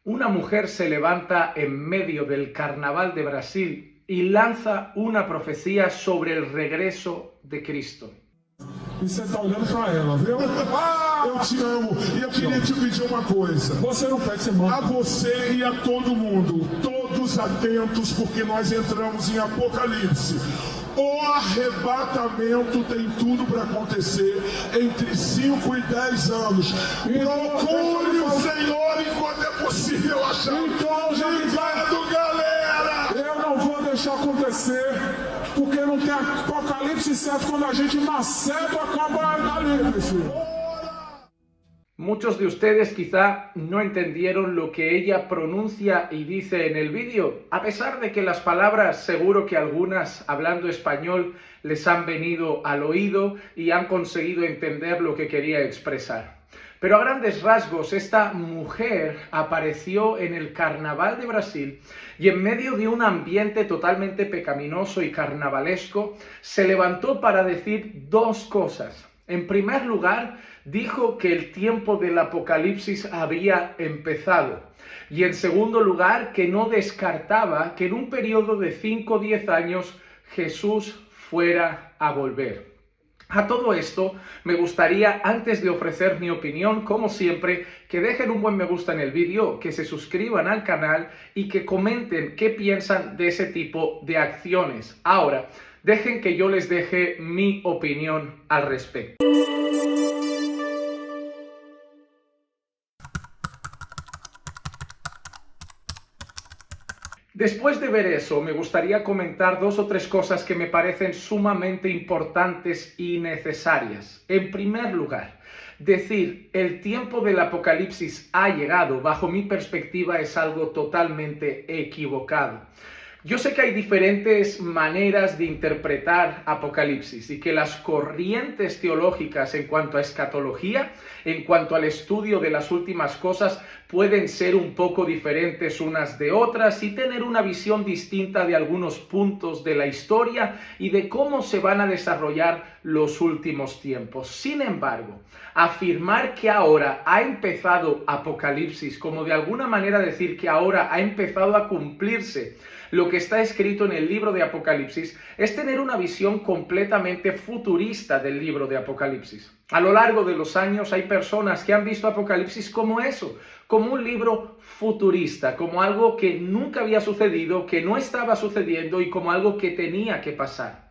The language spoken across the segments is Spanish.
Una mujer se levanta en medio del carnaval de Brasil y lanza una profecía sobre el regreso de Cristo. E você tá olhando pra ela, viu? Eu te amo. E eu queria te pedir uma coisa. Você não pede, você manda. A você e a todo mundo, todos atentos, porque nós entramos em Apocalipse. O arrebatamento tem tudo para acontecer entre 5 e 10 anos. Procure o Senhor enquanto é possível achar. Então, ligado, galera! Eu não vou deixar acontecer, porque não tem Apocalipse certo quando a gente maceta com Apocalipse. Muchos de ustedes quizá no entendieron lo que ella pronuncia y dice en el vídeo, a pesar de que las palabras seguro que algunas hablando español les han venido al oído y han conseguido entender lo que quería expresar. Pero a grandes rasgos, esta mujer apareció en el Carnaval de Brasil y en medio de un ambiente totalmente pecaminoso y carnavalesco, se levantó para decir dos cosas. En primer lugar, dijo que el tiempo del Apocalipsis había empezado. Y en segundo lugar, que no descartaba que en un periodo de 5 o 10 años Jesús fuera a volver. A todo esto, me gustaría, antes de ofrecer mi opinión, como siempre, que dejen un buen me gusta en el vídeo, que se suscriban al canal y que comenten qué piensan de ese tipo de acciones. Ahora, dejen que yo les deje mi opinión al respecto. Después de ver eso, me gustaría comentar 2 o 3 cosas que me parecen sumamente importantes y necesarias. En primer lugar, decir el tiempo del Apocalipsis ha llegado, bajo mi perspectiva, es algo totalmente equivocado. Yo sé que hay diferentes maneras de interpretar Apocalipsis y que las corrientes teológicas en cuanto a escatología, en cuanto al estudio de las últimas cosas, pueden ser un poco diferentes unas de otras y tener una visión distinta de algunos puntos de la historia y de cómo se van a desarrollar los últimos tiempos. Sin embargo, afirmar que ahora ha empezado Apocalipsis, como de alguna manera decir que ahora ha empezado a cumplirse lo que está escrito en el libro de Apocalipsis, es tener una visión completamente futurista del libro de Apocalipsis. A lo largo de los años hay personas que han visto Apocalipsis como eso, como un libro futurista, como algo que nunca había sucedido, que no estaba sucediendo y como algo que tenía que pasar.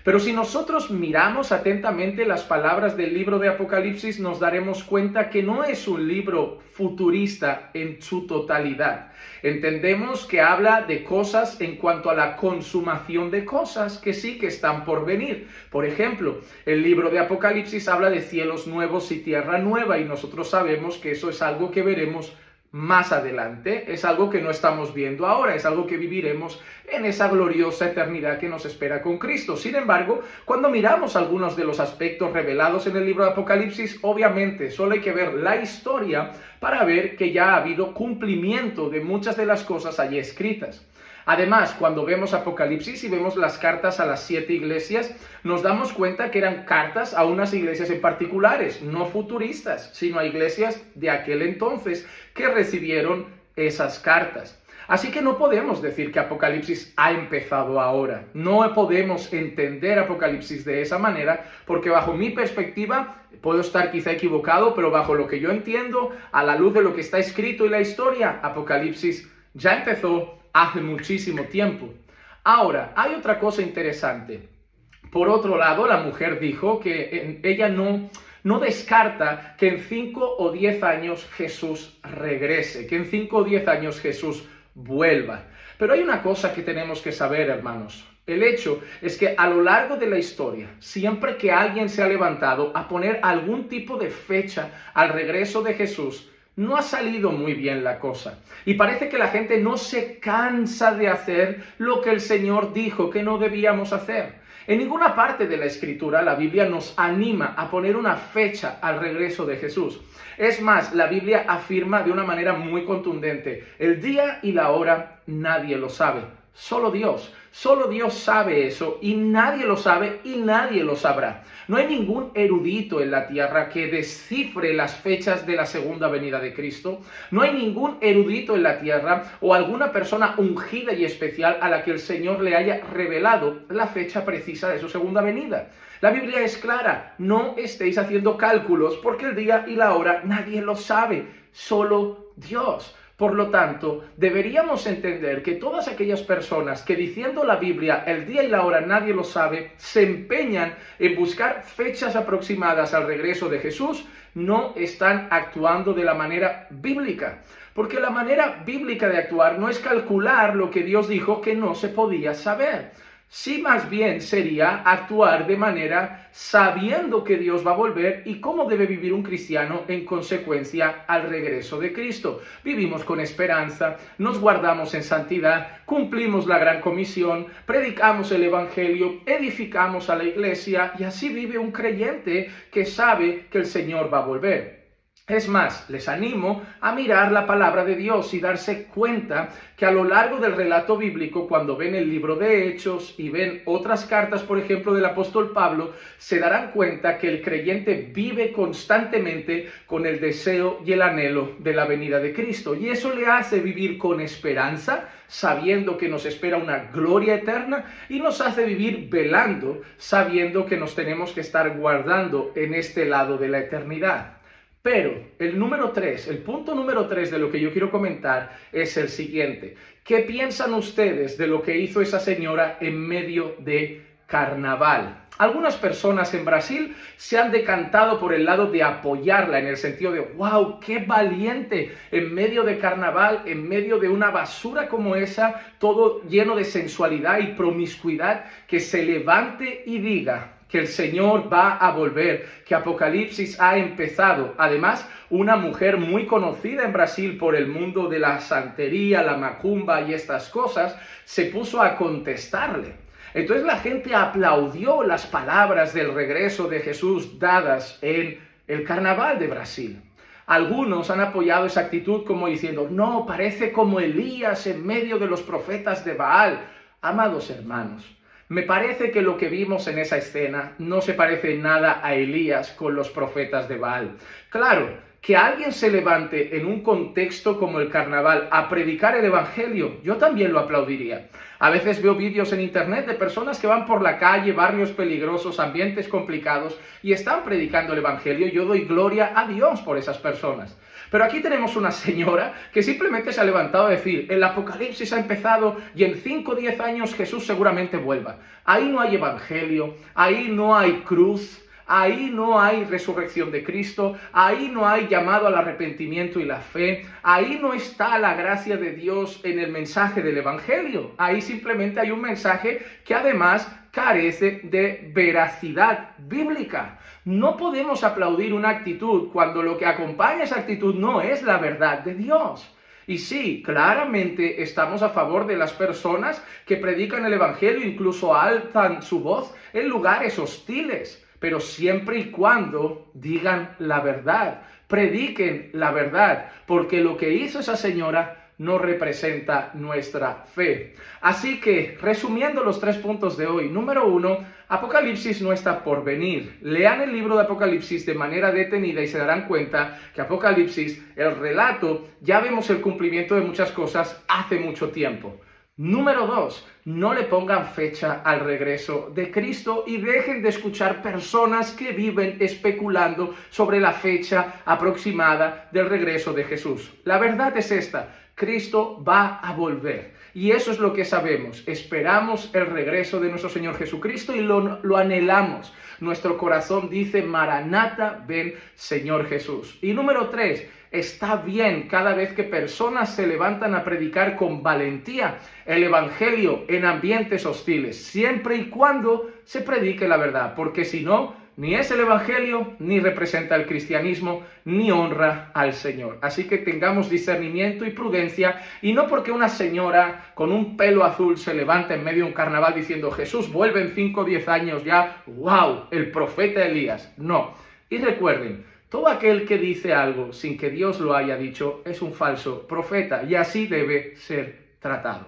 Pero si nosotros miramos atentamente las palabras del libro de Apocalipsis, nos daremos cuenta que no es un libro futurista en su totalidad. Entendemos que habla de cosas en cuanto a la consumación de cosas que sí que están por venir. Por ejemplo, el libro de Apocalipsis habla de cielos nuevos y tierra nueva y nosotros sabemos que eso es algo que veremos más adelante, es algo que no estamos viendo ahora, es algo que viviremos en esa gloriosa eternidad que nos espera con Cristo. Sin embargo, cuando miramos algunos de los aspectos revelados en el libro de Apocalipsis, obviamente solo hay que ver la historia para ver que ya ha habido cumplimiento de muchas de las cosas allí escritas. Además, cuando vemos Apocalipsis y vemos las cartas a las 7 iglesias, nos damos cuenta que eran cartas a unas iglesias en particulares, no futuristas, sino a iglesias de aquel entonces que recibieron esas cartas. Así que no podemos decir que Apocalipsis ha empezado ahora. No podemos entender Apocalipsis de esa manera, porque bajo mi perspectiva, puedo estar quizá equivocado, pero bajo lo que yo entiendo, a la luz de lo que está escrito en la historia, Apocalipsis ya empezó hace muchísimo tiempo. Ahora, hay otra cosa interesante. Por otro lado, la mujer dijo que ella no descarta que en 5 o 10 años Jesús regrese, que en 5 o 10 años Jesús vuelva. Pero hay una cosa que tenemos que saber, hermanos. El hecho es que a lo largo de la historia, siempre que alguien se ha levantado a poner algún tipo de fecha al regreso de Jesús, no ha salido muy bien la cosa. Y parece que la gente no se cansa de hacer lo que el Señor dijo que no debíamos hacer. En ninguna parte de la Escritura la Biblia nos anima a poner una fecha al regreso de Jesús. Es más, la Biblia afirma de una manera muy contundente, el día y la hora nadie lo sabe, Solo Dios. Solo Dios sabe eso y nadie lo sabe y nadie lo sabrá. No hay ningún erudito en la tierra que descifre las fechas de la segunda venida de Cristo. No hay ningún erudito en la tierra o alguna persona ungida y especial a la que el Señor le haya revelado la fecha precisa de su segunda venida. La Biblia es clara, no estéis haciendo cálculos porque el día y la hora nadie lo sabe, solo Dios. Por lo tanto, deberíamos entender que todas aquellas personas que diciendo la Biblia el día y la hora nadie lo sabe, se empeñan en buscar fechas aproximadas al regreso de Jesús, no están actuando de la manera bíblica. Porque la manera bíblica de actuar no es calcular lo que Dios dijo que no se podía saber. Sí, más bien sería actuar de manera sabiendo que Dios va a volver y cómo debe vivir un cristiano en consecuencia al regreso de Cristo. Vivimos con esperanza, nos guardamos en santidad, cumplimos la gran comisión, predicamos el evangelio, edificamos a la iglesia y así vive un creyente que sabe que el Señor va a volver. Es más, les animo a mirar la palabra de Dios y darse cuenta que a lo largo del relato bíblico, cuando ven el libro de Hechos y ven otras cartas, por ejemplo, del apóstol Pablo, se darán cuenta que el creyente vive constantemente con el deseo y el anhelo de la venida de Cristo. Y eso le hace vivir con esperanza, sabiendo que nos espera una gloria eterna, y nos hace vivir velando, sabiendo que nos tenemos que estar guardando en este lado de la eternidad. Pero el punto número 3 de lo que yo quiero comentar es el siguiente. ¿Qué piensan ustedes de lo que hizo esa señora en medio de carnaval? Algunas personas en Brasil se han decantado por el lado de apoyarla en el sentido de ¡wow! ¡Qué valiente! En medio de carnaval, en medio de una basura como esa, todo lleno de sensualidad y promiscuidad, que se levante y diga que el Señor va a volver, que Apocalipsis ha empezado. Además, una mujer muy conocida en Brasil por el mundo de la santería, la macumba y estas cosas, se puso a contestarle. Entonces la gente aplaudió las palabras del regreso de Jesús dadas en el carnaval de Brasil. Algunos han apoyado esa actitud como diciendo, no, parece como Elías en medio de los profetas de Baal. Amados hermanos, me parece que lo que vimos en esa escena no se parece en nada a Elías con los profetas de Baal. Claro, que alguien se levante en un contexto como el carnaval a predicar el evangelio, yo también lo aplaudiría. A veces veo vídeos en internet de personas que van por la calle, barrios peligrosos, ambientes complicados y están predicando el evangelio. Yo doy gloria a Dios por esas personas. Pero aquí tenemos una señora que simplemente se ha levantado a decir, el Apocalipsis ha empezado y en 5 o 10 años Jesús seguramente vuelva. Ahí no hay evangelio, ahí no hay cruz, ahí no hay resurrección de Cristo, ahí no hay llamado al arrepentimiento y la fe, ahí no está la gracia de Dios en el mensaje del evangelio. Ahí simplemente hay un mensaje que además carece de veracidad bíblica. No podemos aplaudir una actitud cuando lo que acompaña esa actitud no es la verdad de Dios. Y sí, claramente estamos a favor de las personas que predican el evangelio, incluso alzan su voz en lugares hostiles, pero siempre y cuando digan la verdad, prediquen la verdad, porque lo que hizo esa señora no representa nuestra fe. Así que, resumiendo los 3 puntos de hoy, número 1, Apocalipsis no está por venir. Lean el libro de Apocalipsis de manera detenida y se darán cuenta que Apocalipsis, el relato, ya vemos el cumplimiento de muchas cosas hace mucho tiempo. Número 2, no le pongan fecha al regreso de Cristo y dejen de escuchar personas que viven especulando sobre la fecha aproximada del regreso de Jesús. La verdad es esta, Cristo va a volver y eso es lo que sabemos. Esperamos el regreso de nuestro Señor Jesucristo y lo anhelamos. Nuestro corazón dice, Maranata, ven Señor Jesús. Y número 3, está bien cada vez que personas se levantan a predicar con valentía el evangelio en ambientes hostiles, siempre y cuando se predique la verdad, porque si no, ni es el evangelio, ni representa el cristianismo, ni honra al Señor. Así que tengamos discernimiento y prudencia, y no porque una señora con un pelo azul se levanta en medio de un carnaval diciendo Jesús vuelve en 5 o 10 años ya, ¡wow! El profeta Elías. No. Y recuerden, todo aquel que dice algo sin que Dios lo haya dicho es un falso profeta, y así debe ser tratado.